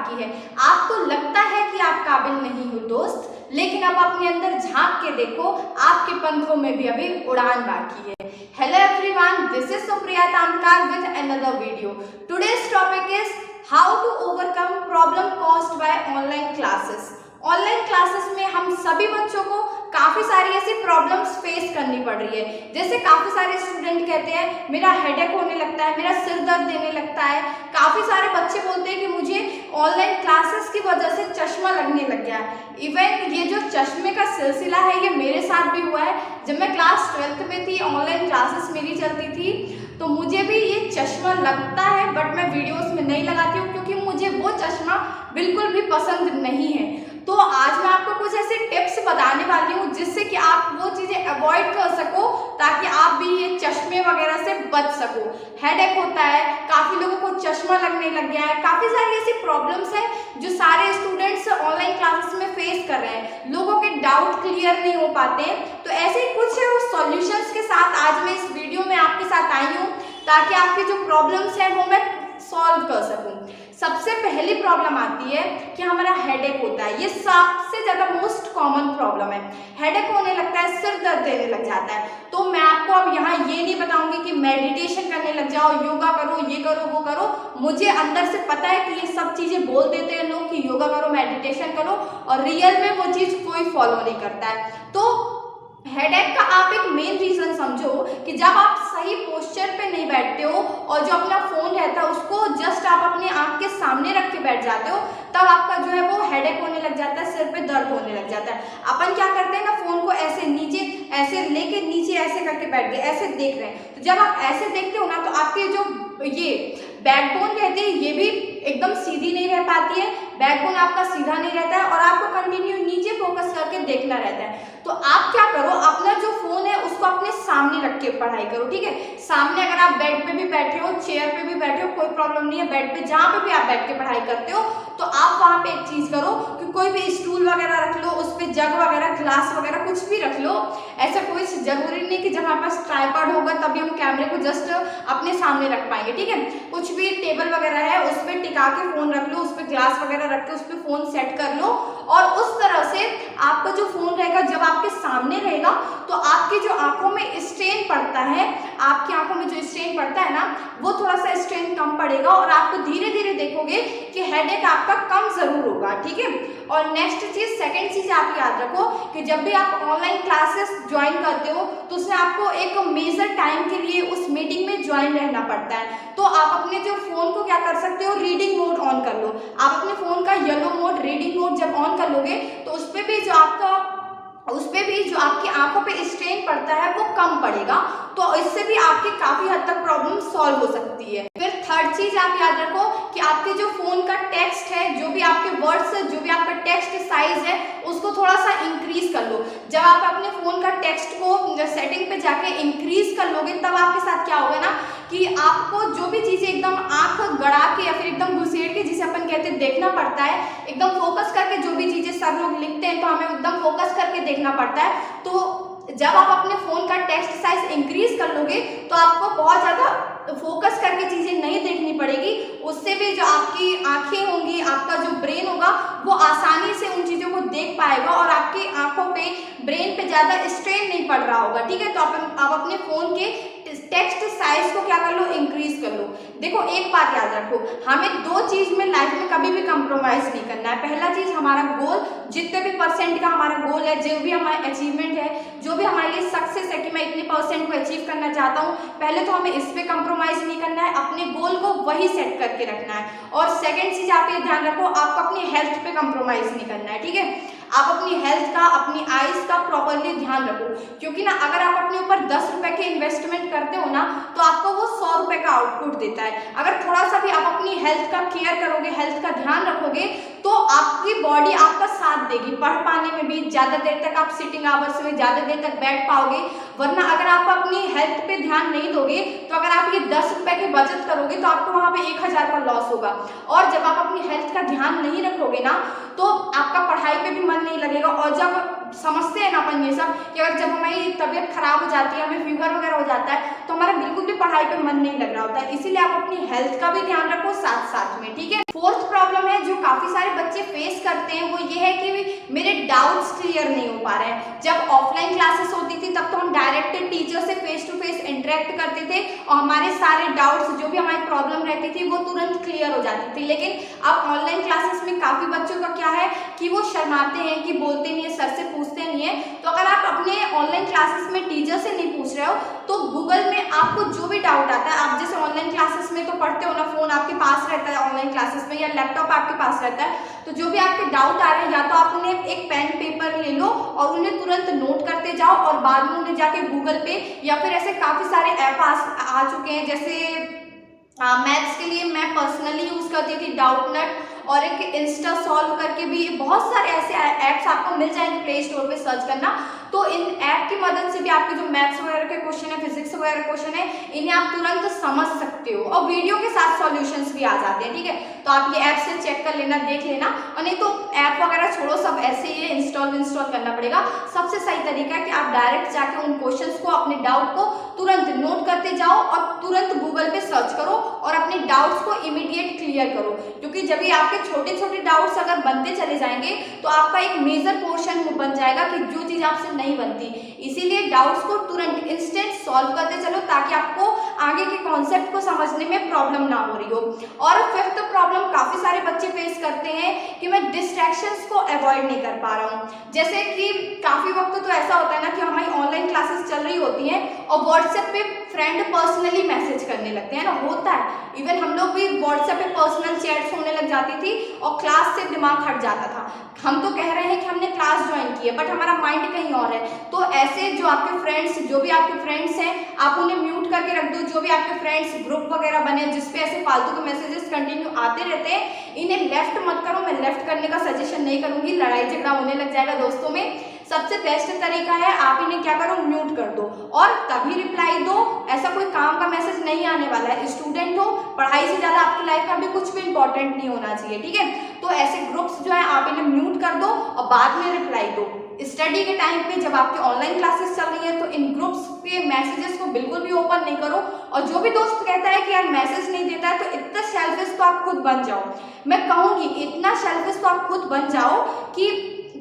बाकी है। आपको लगता है कि आप काबिल नहीं हो दोस्त, लेकिन अब अपने अंदर झांक के देखो, आपके पंखों में भी अभी उड़ान बाकी है। Hello everyone, this is Supriya Tamkar with another video. Today's topic is how to overcome problem caused by online classes. Online classes में हम सभी बच्चों को काफ़ी सारी ऐसी प्रॉब्लम्स फेस करनी पड़ रही है। जैसे काफ़ी सारे स्टूडेंट कहते हैं मेरा हेडेक होने लगता है, मेरा सिर दर्द देने लगता है। काफ़ी सारे बच्चे बोलते हैं कि मुझे ऑनलाइन क्लासेस की वजह से चश्मा लगने लग गया है। इवन ये जो चश्मे का सिलसिला है ये मेरे साथ भी हुआ है। जब मैं क्लास 12th में थी, ऑनलाइन क्लासेस मेरी चलती थी, तो मुझे भी ये चश्मा लगता है, बट मैं वीडियोस में नहीं लगाती हूँ क्योंकि मुझे वो चश्मा बिल्कुल भी पसंद नहीं है। तो आज मैं आपको कुछ ऐसे टिप्स बताने वाली हूँ जिससे कि आप वो चीज़ें अवॉइड कर सको, ताकि आप भी ये चश्मे वगैरह से बच सको। हेडेक होता है, काफ़ी लोगों को चश्मा लगने लग गया है, काफ़ी सारी ऐसी प्रॉब्लम्स है जो सारे स्टूडेंट्स ऑनलाइन क्लासेस में फेस कर रहे हैं। लोगों के डाउट क्लियर नहीं हो पाते हैं। तो ऐसे कुछ सॉल्यूशंस के साथ आज मैं इस वीडियो में आपके साथ आई हूँ, ताकि आपकी जो प्रॉब्लम्स हैं वो मैं सॉल्व कर सकूं। सबसे पहली प्रॉब्लम आती है कि हमारा हेडेक होता है। ये सबसे ज़्यादा मोस्ट कॉमन प्रॉब्लम है। हेडेक होने लगता है, सिर दर्द देने लग जाता है। तो मैं आपको अब यहाँ ये नहीं बताऊंगी कि मेडिटेशन करने लग जाओ, योगा करो, ये करो, वो करो। मुझे अंदर से पता है कि ये सब चीज़ें बोल देते हैं लोग कि योगा करो, मेडिटेशन करो, और रियल में वो चीज़ कोई फॉलो नहीं करता है। तो हेडेक का आप एक मेन रीजन समझो कि जब आप सही पोस्चर पे नहीं बैठते हो और जो अपना फोन रहता है उसको जस्ट आप अपनी आंख के सामने रख के बैठ जाते हो, तब आपका जो है वो हेडेक होने लग जाता है, सिर पे दर्द होने लग जाता है। अपन क्या करते हैं ना, फोन को ऐसे नीचे ऐसे लेके नीचे ऐसे करके बैठ गए, ऐसे देख रहे हैं। तो जब आप ऐसे देखते हो ना, तो आपके जो ये बैकबोन रहती है ये भी एकदम सीधी नहीं रह पाती है, बैकबोन आपका सीधा नहीं रहता है, और आपको कंटिन्यू नीचे फोकस करके देखना रहता है। तो आप क्या करो, अपना जो फोन है उसको अपने सामने रख के पढ़ाई करो, ठीक है। सामने अगर आप बेड पे भी बैठे हो, चेयर पे भी बैठे हो, कोई प्रॉब्लम नहीं है। बेड पे जहाँ पे भी आप बैठ के पढ़ाई करते हो, तो आप वहाँ पे एक चीज करो कि कोई भी स्टूल वगैरह रख लो, उस पर जग वगैरह, ग्लास वगैरह कुछ भी रख लो। ऐसा कोई जरूरी नहीं कि जब हमारे पास ट्राइपॉड होगा तभी हम कैमरे को जस्ट अपने सामने रख पाएंगे, ठीक है। कुछ भी टेबल वगैरह है उस पर टिका के फोन रख लो, उस पर ग्लास वगैरह रख के उस पर फोन सेट कर लो, और उस तरह से आपका जो फोन रहेगा जब आपके सामने रहेगा तो आपकी जो आंखों में स्ट्रेन पड़ता है, आपकी आंखों में जो स्ट्रेन पड़ता है ना, वो थोड़ा सा स्ट्रेन कम पड़ेगा, और आपको धीरे धीरे देखोगे कि हेडेक आपका कम जरूर होगा, ठीक है। और नेक्स्ट चीज, सेकंड चीज आप याद रखो कि जब भी आप ऑनलाइन क्लासेस ज्वाइन करते हो तो उसमें आपको एक मेजर टाइम के लिए उस मीटिंग में ज्वाइन रहना पड़ता है। तो आप अपने जो फोन को क्या कर सकते हो, रीडिंग मोड ऑन कर लो। आप अपने फोन का येलो मोड, रीडिंग मोड जब ऑन कर लोगे तो उस पर भी जो आपकी आंखों पे स्ट्रेन पड़ता है वो कम पड़ेगा। तो इससे भी आपकी काफी हद तक प्रॉब्लम सॉल्व हो सकती है। फिर थर्ड चीज आप याद रखो कि आपके जो फोन का टेक्स्ट है, जो भी आपके वर्ड्स है, जो भी आपका टेक्स्ट साइज है, उसको थोड़ा सा इंक्रीज कर लो। जब आप अपने फोन का टेक्स्ट को सेटिंग पे जाके इंक्रीज कर लोगे, तब आपके साथ क्या होगा ना कि आपको जो भी चीजें एकदम आंख गड़ा के या फिर एकदम घुसेड़ के, जिसे अपन कहते हैं देखना पड़ता है, एकदम फोकस करके जो भी चीजें सब लोग लिखते हैं तो हमें एकदम फोकस करके देखना पड़ता है। तो जब आप अपने फोन का टेक्स्ट साइज इंक्रीज कर लोगे तो आपको बहुत ज्यादा फोकस करके चीजें नहीं देखनी पड़ेगी। उससे भी जो आपकी आंखें होंगी, आपका जो ब्रेन होगा, वो आसानी से उन चीजों को देख पाएगा और आपकी आंखों पे, ब्रेन पे ज्यादा स्ट्रेन नहीं पड़ रहा होगा, ठीक है। तो आप अपने फोन के टेक्स्ट साइज को क्या कर लो, इंक्रीज कर लो। देखो एक बात याद रखो, हमें दो चीज में लाइफ में कभी भी कंप्रोमाइज नहीं करना है। पहला चीज, हमारा गोल, जितने भी परसेंट का हमारा गोल है, जो भी हमारा अचीवमेंट है, जो भी हमारे लिए सक्सेस है कि मैं इतने परसेंट को अचीव करना चाहता हूँ, पहले तो हमें इस पे कंप्रोमाइज नहीं करना है, अपने गोल को वही सेट करके रखना है। और सेकेंड चीज आप ये ध्यान रखो, आपको अपनी हेल्थ पे कंप्रोमाइज नहीं करना है, ठीक है। आप अपनी हेल्थ का, अपनी आइज का प्रॉपरली ध्यान रखो, क्योंकि ना अगर आप अपने ऊपर 10 रुपए के इन्वेस्टमेंट करते हो ना, तो आपको वो 100 रुपए का आउटपुट देता है। अगर थोड़ा सा भी आप अपनी हेल्थ का केयर करोगे, हेल्थ का ध्यान रखोगे, तो आपकी बॉडी आपका साथ देगी। पढ़ पाने में भी ज्यादा देर तक आप सिटिंग आवर्स में ज्यादा देर तक बैठ पाओगे। वरना अगर आप अपनी हेल्थ पे ध्यान नहीं दोगे, तो अगर आप ये 10 रुपए की बचत करोगे तो आपको वहां पे 1000 का लॉस होगा। और जब आप अपनी हेल्थ का ध्यान नहीं रखोगे ना, तो आपका पढ़ाई पे भी मन मन नहीं लगेगा। और जब समझते हैं ना अपन ये सब कि अगर जब हमारी तबीयत खराब हो जाती है, हमें फीवर वगैरह हो जाता है, तो हमारा बिल्कुल भी पढ़ाई पे मन नहीं लग रहा होता है। इसीलिए आप अपनी हेल्थ का भी ध्यान रखो साथ साथ में, ठीक है। फोर्थ प्रॉब्लम है जो काफी सारे बच्चे फेस करते हैं, वो ये है कि मेरे डाउट्स क्लियर नहीं हो पा रहे हैं। जब ऑफलाइन क्लासेस होती थी तब तो हम डायरेक्ट टीचर से फेस टू फेस इंटरेक्ट करते थे और हमारे सारे डाउट्स, जो भी हमारी प्रॉब्लम रहती थी, वो तुरंत क्लियर हो जाती थी। लेकिन अब ऑनलाइन क्लासेस में काफी बच्चों का क्या है कि वो शर्माते हैं, कि बोलते नहीं है, सर से पूछते नहीं है। तो अगर आप अपने ऑनलाइन क्लासेस में टीचर से नहीं पूछ रहे हो तो गूगल में आपको जो भी डाउट आता है, आप जैसे ऑनलाइन क्लासेस में तो पढ़ते हो ना, फोन आपके पास रहता है ऑनलाइन क्लासेस में, या लैपटॉप आपके पास रहता है, तो जो भी आपके डाउट आ रहे हैं या तो आप उन्हें एक पेन पेपर ले लो और उन्हें तुरंत नोट करते जाओ और बाद में उन्हें जाके गूगल पे, या फिर ऐसे काफी सारे ऐप आ चुके हैं। जैसे मैथ्स के लिए मैं पर्सनली यूज करती थी डाउटनट, और एक इंस्टा सॉल्व करके भी बहुत सारे ऐसे ऐप्स आपको मिल जाएंगे प्ले स्टोर पे, सर्च करना। तो इन ऐप की मदद से भी आपके जो मैथ्स वगैरह के क्वेश्चन है, फिजिक्स वगैरह क्वेश्चन है, इन्हें आप तुरंत समझ सकते हो और वीडियो के साथ सॉल्यूशंस भी आ जाते हैं, ठीक है। तो आप ये ऐप से चेक कर लेना, देख लेना, और नहीं तो ऐप वगैरह छोड़ो, सब ऐसे ही है, इंस्टॉल करना पड़ेगा। सबसे सही तरीका है कि आप डायरेक्ट जाके उन क्वेश्चंस को, अपने डाउट को तुरंत नोट करते जाओ और तुरंत गूगल पे सर्च करो और अपने डाउट्स को इमीडिएट क्लियर करो। क्योंकि जब ये आपके छोटे छोटे डाउट्स अगर बनते चले जाएंगे तो आपका एक मेजर पोर्शन बन जाएगा कि जो चीज आपसे नहीं बनती। इसीलिए डाउट्स को तुरंत इंस्टेंट सॉल्व करते चलो ताकि आपको आगे के कॉन्सेप्ट को समझने में प्रॉब्लम ना हो रही हो। और फिफ्थ प्रॉब्लम काफी सारे बच्चे फेस करते हैं कि मैं डिस्ट्रैक्शंस को अवॉइड नहीं कर पा रहा हूँ। जैसे कि काफी वक्त तो ऐसा होता है ना कि हमारी ऑनलाइन क्लासेस चल रही होती हैं और व्हाट्सएप पे फ्रेंड पर्सनली मैसेज करने लगते हैं ना, होता है। इवन हम लोग भी व्हाट्सएप पे पर्सनल चैट्स होने लग जाती थी और क्लास से दिमाग हट जाता था। हम तो कह रहे हैं कि हमने क्लास ज्वाइन की है बट हमारा माइंड कहीं और है। तो ऐसे जो आपके फ्रेंड्स, जो भी आपके फ्रेंड्स हैं, आप उन्हें म्यूट करके रख दो। जो भी आपके फ्रेंड्स ग्रुप वगैरह बने जिसपे ऐसे फालतू के मैसेजेस कंटिन्यू आते रहते हैं, इन्हें लेफ्ट मत करो। मैं लेफ्ट करने का सजेशन नहीं करूंगी, लड़ाई झगड़ा होने लग जाएगा दोस्तों में। सबसे बेस्ट तरीका है आप इन्हें क्या करो, म्यूट कर दो और तभी रिप्लाई दो। ऐसा कोई काम का मैसेज नहीं आने वाला है। स्टूडेंट हो, पढ़ाई से ज्यादा आपकी लाइफ में अभी कुछ भी इंपॉर्टेंट नहीं होना चाहिए, ठीक है। तो ऐसे ग्रुप्स जो है आप इन्हें म्यूट कर दो और बाद में रिप्लाई दो। स्टडी के टाइम पे जब आपकी ऑनलाइन क्लासेस चल रही है तो इन ग्रुप्स के मैसेजेस को बिल्कुल भी ओपन नहीं करो। और जो भी दोस्त कहता है कि यार मैसेज नहीं देता है, तो इतना सेल्फिश तो आप खुद बन जाओ। मैं कहूंगी इतना सेल्फिश तो आप खुद बन जाओ कि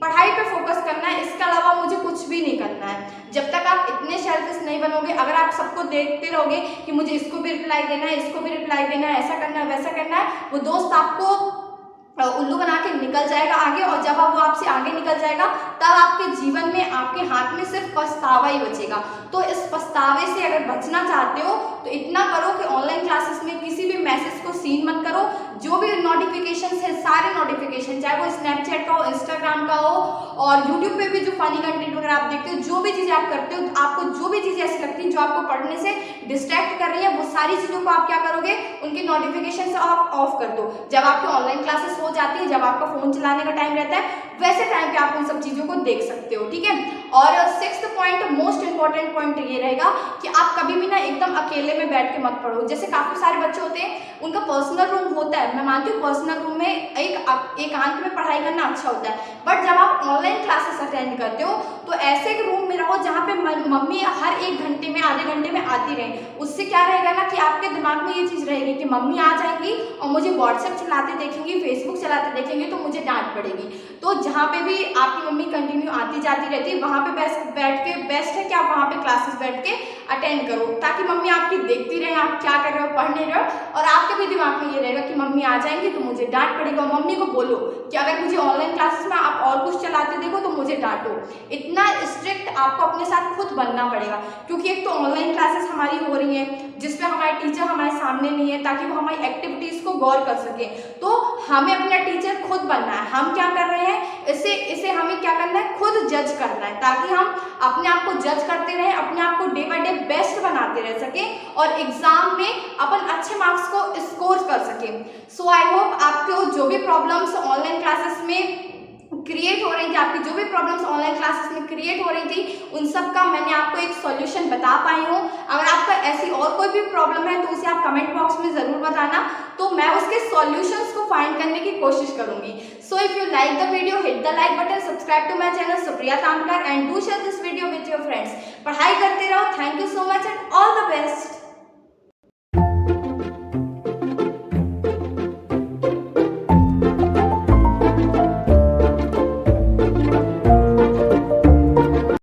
पढ़ाई पे फोकस करना है, इसके अलावा मुझे कुछ भी नहीं करना है। जब तक आप इतने सेल्फिश नहीं बनोगे, अगर आप सबको देखते रहोगे कि मुझे इसको भी रिप्लाई देना है, इसको भी रिप्लाई देना है, ऐसा करना है, वैसा करना है, वो दोस्त आपको उल्लू बना के निकल जाएगा आगे। और जब वो आपसे आगे निकल जाएगा तब आपके जीवन में, आपके हाथ में सिर्फ पछतावा ही बचेगा। तो इस पछतावे से अगर बचना चाहते हो तो इतना करो कि ऑनलाइन क्लासेस में किसी भी मैसेज को सीन मत करो। जो भी नोटिफिकेशंस है, सारे नोटिफिकेशन, चाहे वो स्नैपचैट का हो, इंस्टाग्राम का हो, और यूट्यूब पे भी जो फनी कंटेंट वगैरह आप देखते हो, जो भी चीजें आप करते हो, आपको जो भी चीजें ऐसी लगती है जो आपको पढ़ने से डिस्ट्रैक्ट कर रही है, वो सारी चीजों को आप क्या करोगे, उनकी नोटिफिकेशन आप ऑफ कर दो। जब आपकी ऑनलाइन क्लासेस हो जाती है, जब आपका फोन चलाने का टाइम रहता है, वैसे टाइम पे आप उन सब चीजों को देख सकते हो, ठीक है। और sixth point, most important point ये रहेगा कि आप कभी भी ना एकदम अकेले में बैठ के मत पढ़ो। जैसे काफी सारे बच्चे होते हैं, उनका पर्सनल रूम होता है, मैं मानती हूँ पर्सनल रूम में एकांत में पढ़ाई करना अच्छा होता है, बट जब आप ऑनलाइन क्लासेस अटेंड करते हो तो ऐसे एक रूम में रहो जहाँ पे मम्मी हर 1 घंटे में, आधे घंटे में आती रहे। उससे क्या रहेगा ना कि आपके दिमाग में ये चीज रहेगी कि मम्मी आ जाएंगी और मुझे व्हाट्सएप चलाते देखेंगी, फेसबुक चलाते देखेंगे तो मुझे डांट पड़ेगी। तो जहाँ पे भी आपकी मम्मी कंटिन्यू आती जाती रहती है, वहाँ पे बेस्ट है कि आप वहाँ पे क्लासेस बैठ के अटेंड करो, ताकि मम्मी आपकी देखती रहे आप क्या कर रहे हो, पढ़ नहीं रहे हो, और आपके भी दिमाग में ये रहेगा कि मम्मी आ जाएंगी तो मुझे डांट पड़ेगी। और मम्मी को बोलो कि अगर मुझे ऑनलाइन क्लासेस में आप और कुछ चलाते देखो तो मुझे डांटो। इतना स्ट्रिक्ट आपको अपने साथ खुद बनना पड़ेगा, क्योंकि एक तो ऑनलाइन क्लासेस हमारी हो रही है जिसपे हमारे टीचर हमारे सामने नहीं है ताकि वो हमारी एक्टिविटीज को गौर कर सके। तो हमें अपना टीचर खुद बनना है। हम क्या कर रहे हैं, इसे हमें क्या करना है, खुद जज करना है, ताकि हम अपने आप को जज करते रहे, अपने आप को डे बाय डे बेस्ट बनाते रह सके और एग्जाम में अपन अच्छे मार्क्स को स्कोर कर सके। सो आई होप आपको जो भी प्रॉब्लम्स ऑनलाइन क्लासेस में क्रिएट हो रही थी, आपकी जो भी प्रॉब्लम्स ऑनलाइन क्लासेस में क्रिएट क्रिएट हो रही थी उन सब का मैंने आपको एक सॉल्यूशन बता पाई हूँ। अगर आपका ऐसी और कोई भी प्रॉब्लम है तो उसे आप कमेंट बॉक्स में ज़रूर बताना, तो मैं उसके सॉल्यूशंस को फाइंड करने की कोशिश करूंगी। So if you like the video, hit the like button, subscribe to my channel Supriya Tamrakar and do share this video with your friends. पढ़ाई करते रहो। Thank you so much and all the best.